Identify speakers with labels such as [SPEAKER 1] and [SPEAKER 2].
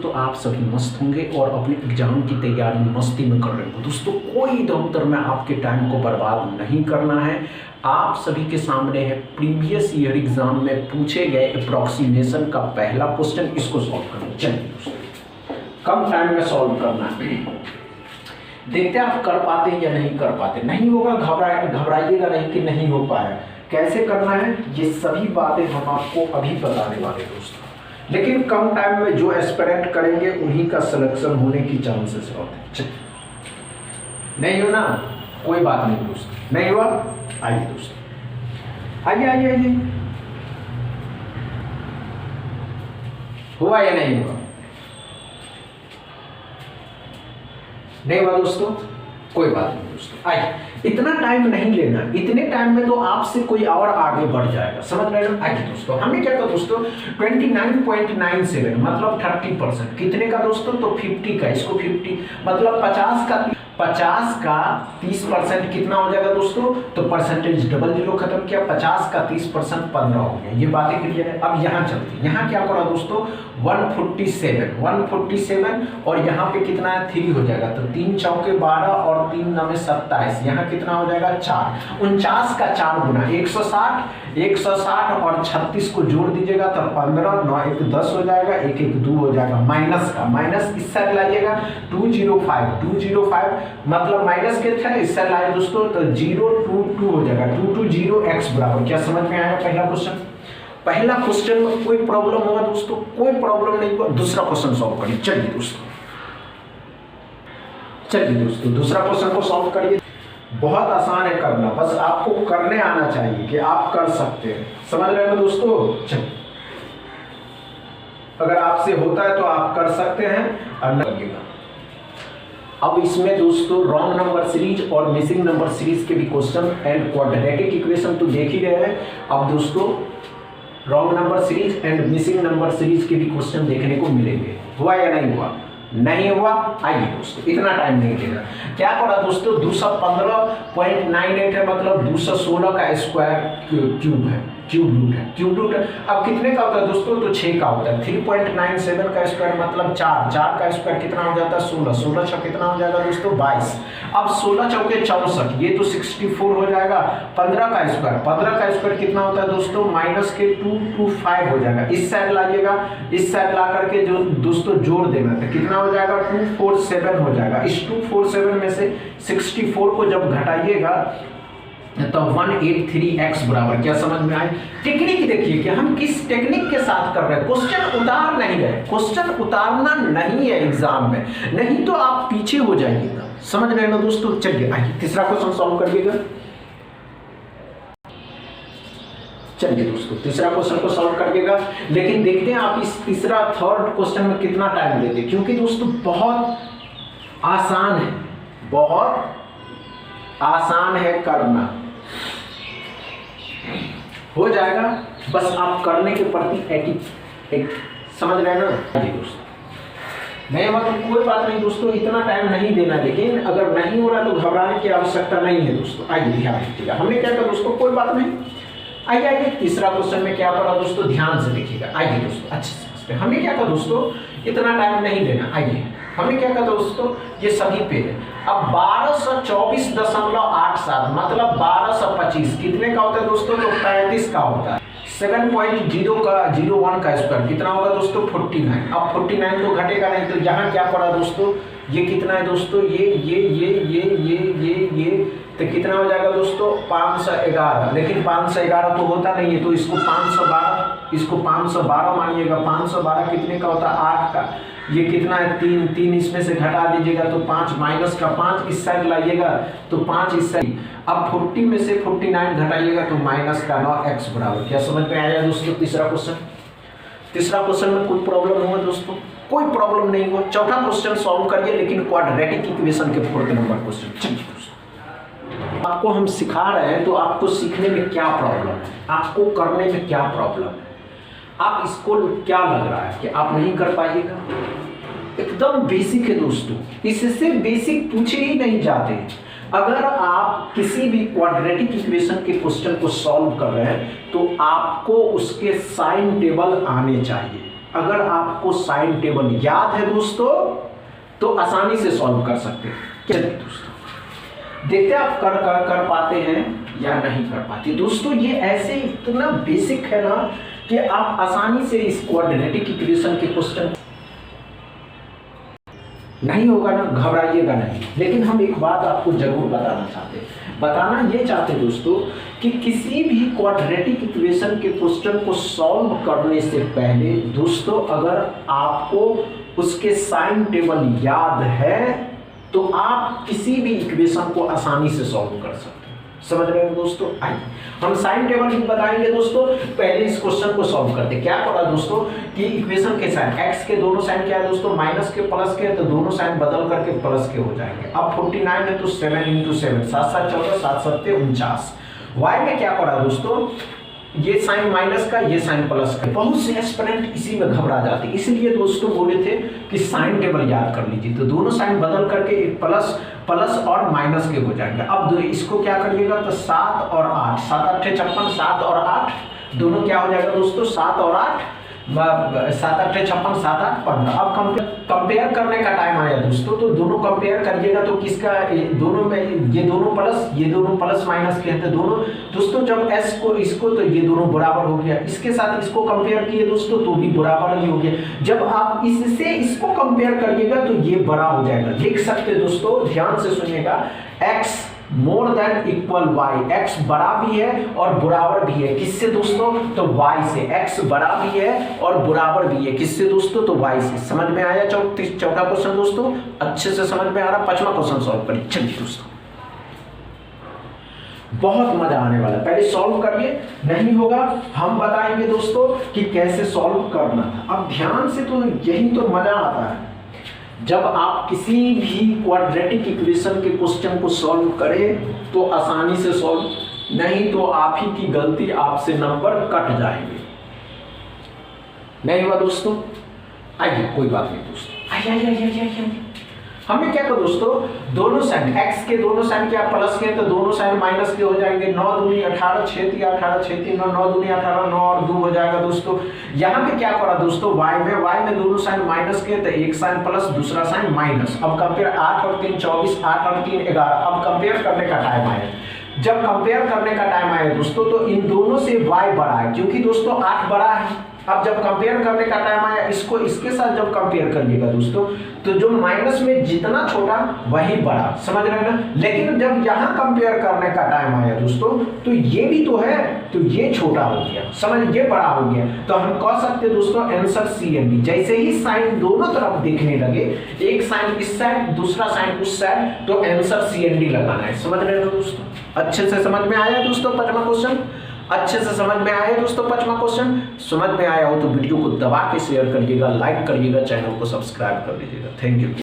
[SPEAKER 1] दोस्तों आप सभी मस्त होंगे और अपने एग्जाम की तैयारी मस्ती में कर रहे हो। दोस्तों कोई दफ्तर में आपके टाइम को बर्बाद नहीं करना है। आप सभी के सामने है प्रीवियस ईयर एग्जाम में पूछे गए अप्रॉक्सीमेशन का पहला क्वेश्चन, इसको सॉल्व करना। चलिए दोस्तों कम टाइम में सॉल्व करना है, देखते हैं आप कर पाते हैं या नहीं कर पाते। नहीं होगा घबराइएगा नहीं कि नहीं हो पाया। कैसे करना है ये सभी बातें हम आपको अभी बताने वाले दोस्तों, लेकिन कम टाइम में जो एस्पिरेंट करेंगे उन्हीं का सिलेक्शन होने की चांसेस होते हैं। नहीं हो ना, कोई बात नहीं दोस्तों, नहीं हुआ आइए दोस्तों, आइए आइए आइए, हुआ या नहीं हुआ? नहीं हुआ दोस्तों, कोई बात नहीं दोस्तों। आइए, इतना टाइम नहीं लेना, इतने टाइम में तो आपसे कोई और आगे बढ़ जाएगा, समझ रहे हैं? आइए दोस्तों, हमने क्या कहा दोस्तों 29.97 मतलब 30%, कितने का दोस्तों? तो 50 का, इसको 50 मतलब 50 का 30% कितना हो जाएगा दोस्तों? तो परसेंटेज डबल जीरो खत्म किया, 50 का 30% 15 हो गया। ये बातें क्लियर है। अब यहाँ चलते हैं, यहाँ क्या करा दोस्तों 147 और यहाँ पे कितना है 3 हो जाएगा, तो 3 चौके 12 और 3 9 27, यहाँ कितना हो जाएगा 4, 49 का 4 गुना 160 और 36 को जोड़ दीजिएगा तो 15, 9 1 10 हो जाएगा, 1 1 2 हो जाएगा, माइनस इस साइड लाइएगा 205 मतलब माइनस के था, इस साइड लाए दोस्तों तो 022 हो जाएगा, 220 x बराबर। क्या समझ में आया पहला क्वेश्चन में कोई प्रॉब्लम होगा दोस्तों? कोई प्रॉब्लम नहीं हुआ। दूसरा क्वेश्चन सॉल्व करिए। चलिए दोस्तों दूसरा क्वेश्चन को सॉल्व करिए। बहुत आसान है करना, बस आपको करने आना चाहिए कि आप कर सकते हैं, समझ रहे हो दोस्तों? चलिए, अगर आपसे होता है तो आप कर सकते हैं और न करिएगा। अब इसमें दोस्तों रॉन्ग नंबर सीरीज और मिसिंग नंबर सीरीज के भी क्वेश्चन एंड क्वाड्रेटिक इक्वेशन तो देख ही रहे हैं। अब दोस्तों wrong number series and missing number series के भी क्वेश्चन देखने को मिलेंगे। हुआ या नहीं हुआ? नहीं हुआ। आइए दोस्तों, इतना टाइम नहीं लेगा। क्या करा दोस्तों 215.98 है मतलब 216 का स्क्वायर क्यूब रूट है। अब कितने का होता है दोस्तों? तो 6 का होता है। 3.97 का स्क्वायर मतलब 4 का स्क्वायर कितना हो जाता है 16 छक कितना हो जाएगा दोस्तों 22। अब 16 चौके 64, ये तो 64 हो जाएगा। 15 का स्क्वायर कितना होता है दोस्तों? माइनस के 225 हो जाएगा। इस साइड लाइएगा, इस साइड ला करके जो दोस्तों जोड़ देना था कितना हो जाएगा 247 हो जाएगा। इस 247 में से 64 को जब घटाइएगा तो 183x बराबर। क्या समझ में आए? टेक्निक देखिए कि हम किस टेक्निक के साथ कर रहे हैं। क्वेश्चन उतार नहीं रहे, क्वेश्चन उतारना नहीं है एग्जाम में, नहीं तो आप पीछे हो जाइएगा, समझ रहे हैं ना दोस्तों? चलिए आइए तीसरा क्वेश्चन सॉल्व करिएगा। चलिए दोस्तों तीसरा क्वेश्चन को सॉल्व करिएगा, लेकिन देखते हैं आप इस थर्ड क्वेश्चन में कितना टाइम लेते हैं, क्योंकि दोस्तों बहुत आसान है करना, हो जाएगा। बस आप करने के प्रति समझ रहे हैं ना? जी दोस्तों नहीं हुआ तो कोई बात नहीं दोस्तों, इतना टाइम नहीं देना, लेकिन अगर नहीं हो रहा तो घबराने की आवश्यकता नहीं है दोस्तों। आइए ध्यान रखिएगा, हमने क्या कहा दोस्तों कोई बात नहीं। आइए तीसरा क्वेश्चन में क्या पढ़ा दोस्तों, ध्यान से देखिएगा। आइए दोस्तों अच्छे से समझते हैं। हमने क्या कहा दोस्तों इतना टाइम नहीं देना। आइए हमने क्या कहा दोस्तों ये सभी पे है। अब 1224.87 मतलब 1225 कितने का होता है दोस्तों? तो 35 का होता है। 7.01 का स्क्वायर कितना होगा दोस्तों? 49। अब 49 तो घटेगा नहीं, तो यहाँ क्या पड़ा दोस्तों ये कितना है दोस्तों? ये तो कितना हो जाएगा दोस्तों 511, लेकिन 511 तो होता नहीं है, तो इसको 512 मानिएगा। 512 कितने का होता है? 8 का। ये कितना है 3 इसमें से घटा दीजिएगा तो 5 माइनस का 5 इस साइड लाइएगा तो 5 इस साइड। अब 40 में से 49 घटाइएगा तो माइनस का 9x बराबर। क्या समझ में आया दोस्तों? तीसरा क्वेश्चन में कोई प्रॉब्लम होगा दोस्तों? कोई प्रॉब्लम नहीं हुआ। चौथा क्वेश्चन सॉल्व करिए, लेकिन क्वाड्रेटिक इक्वेशन के 4th नंबर क्वेश्चन। चलिए दोस्तों आपको हम सिखा रहे हैं तो आपको सीखने में क्या प्रॉब्लम है, आपको करने में क्या प्रॉब्लम है, आप इसको क्या लग रहा है कि आप नहीं कर पाइएगा? एकदम बेसिक है दोस्तों, इससे बेसिक पूछे ही नहीं जाते। अगर आप किसी भी क्वाड्रेटिक इक्वेशन के क्वेश्चन को सॉल्व कर रहे हैं तो आपको उसके साइन टेबल आने चाहिए। अगर आपको साइन टेबल याद है दोस्तों तो आसानी से सॉल्व कर सकते हैं। चलिए दोस्तों देखते हैं आप कर पाते हैं या नहीं कर पाते। दोस्तों ये ऐसे इतना बेसिक है ना कि आप आसानी से इस क्वाड्रेटिक इक्वेशन के क्वेश्चन नहीं होगा ना, घबराइएगा नहीं। लेकिन हम एक बात आपको जरूर बताना ये चाहते दोस्तों कि किसी भी क्वाड्रेटिक इक्वेशन के क्वेश्चन को सॉल्व करने से पहले दोस्तों अगर आपको उसके साइन टेबल याद है तो आप किसी भी इक्वेशन को आसानी से सॉल्व कर सकते हैं। समझ रहे हैं दोस्तों? आइए हम साइन टेबल भी बताएंगे दोस्तों। पहले इस क्वेश्चन को सॉल्व करते हैं। क्या पता दोस्तों कि इक्वेशन के साइन x के दोनों साइन क्या है दोस्तों, माइनस के प्लस के, तो दोनों साइन बदल करके प्लस के हो जाएंगे। अब 49 है तो 7 × 7 7 7 14 7 7 49। y में क्या पड़ा दोस्तों, ये साइन माइनस का ये साइन प्लस का। बहुत से एस्पिरेंट इसी में घबरा जाते, इसलिए दोस्तों बोले थे कि साइन टेबल याद कर लीजिए। तो दोनों साइन बदल करके एक प्लस और माइनस के हो जाएंगे। अब इसको क्या करिएगा तो 7 और 8, 7 8 56, 7 और 8 दोनों क्या हो जाएगा दोस्तों, 7 और 8 7 8 56, 7 8 15। अब कंपेयर करने का टाइम आया दोस्तों, तो दोनों कंपेयर करिएगा तो किसका, दोनों में ये दोनों प्लस माइनस के हैं दोनों दोस्तों। जब s को इसको तो ये दोनों बराबर हो गया, इसके साथ इसको कंपेयर किए दोस्तों तो भी बराबर ही हो गया। जब आप इससे इसको कंपेयर करिएगा तो ये बड़ा हो जाएगा। लिख सकते दोस्तों, ध्यान से सुनिएगा, x more than equal y, x बड़ा भी है और बराबर भी है। किससे दोस्तों, तो y से। x बड़ा भी है और बराबर भी है किससे दोस्तों, तो y से। समझ में आया चौथा क्वेश्चन दोस्तों, अच्छे से समझ में आ रहा। पांचवा क्वेश्चन सॉल्व करिए। चलिए दोस्तों बहुत मजा आने वाला है, पहले सॉल्व करिए, नहीं होगा हम बताएंगे दोस्तों कि कैसे सॉल्व करना था। अब ध्यान से, तो यही तो मजा आता है जब आप किसी भी क्वाड्रेटिक इक्वेशन के क्वेश्चन को सॉल्व करें तो आसानी से सॉल्व, नहीं तो आप ही की गलती, आपसे नंबर कट जाएंगे। नहीं हुआ दोस्तों? आइए कोई बात नहीं दोस्तों, आइए हमें क्या करो दोस्तों, दोनों साइन x के दोनों साइन क्या प्लस के, तो दोनों साइन माइनस के हो जाएंगे। 9 दूनी 18, 6 3 18, 6 3 9, 9 दूनी 18, 9 और 2 हो जाएगा दोस्तों। यहाँ पे क्या करा दोस्तों, y में दोनों साइन माइनस के, तो एक साइन प्लस दूसरा साइन माइनस। अब कंपेयर 8 और 3 24, 8 और 3 11। अब कंपेयर करने का टाइम आया। जब कंपेयर करने का टाइम आया दोस्तों तो इन दोनों से y बड़ा है, क्योंकि दोस्तों 8 बड़ा है। अब जब कंपेयर करने का टाइम आया, इसको इसके साथ जब कंपेयर करिएगा दोस्तों तो जो माइनस में जितना छोटा वही बड़ा। समझ रहे हैं ना? लेकिन जब यहाँ कंपेयर करने का टाइम आया दोस्तों तो ये भी तो है, तो ये छोटा हो गया, समझ, ये बड़ा हो गया। तो हम कह सकते दोस्तों आंसर CND। जैसे ही साइन दोनों तरफ देखने लगे, एक साइन इस साइड दूसरा साइन उस साइड, तो आंसर CND लगाना है। समझ रहे हो दोस्तों? अच्छे से समझ में आया दोस्तों पांचवा क्वेश्चन? अच्छे से समझ में आया दोस्तों पांचवा क्वेश्चन? समझ में आया हो तो वीडियो को दबा के शेयर करिएगा, लाइक करिएगा, चैनल को सब्सक्राइब कर लीजिएगा। Thank you.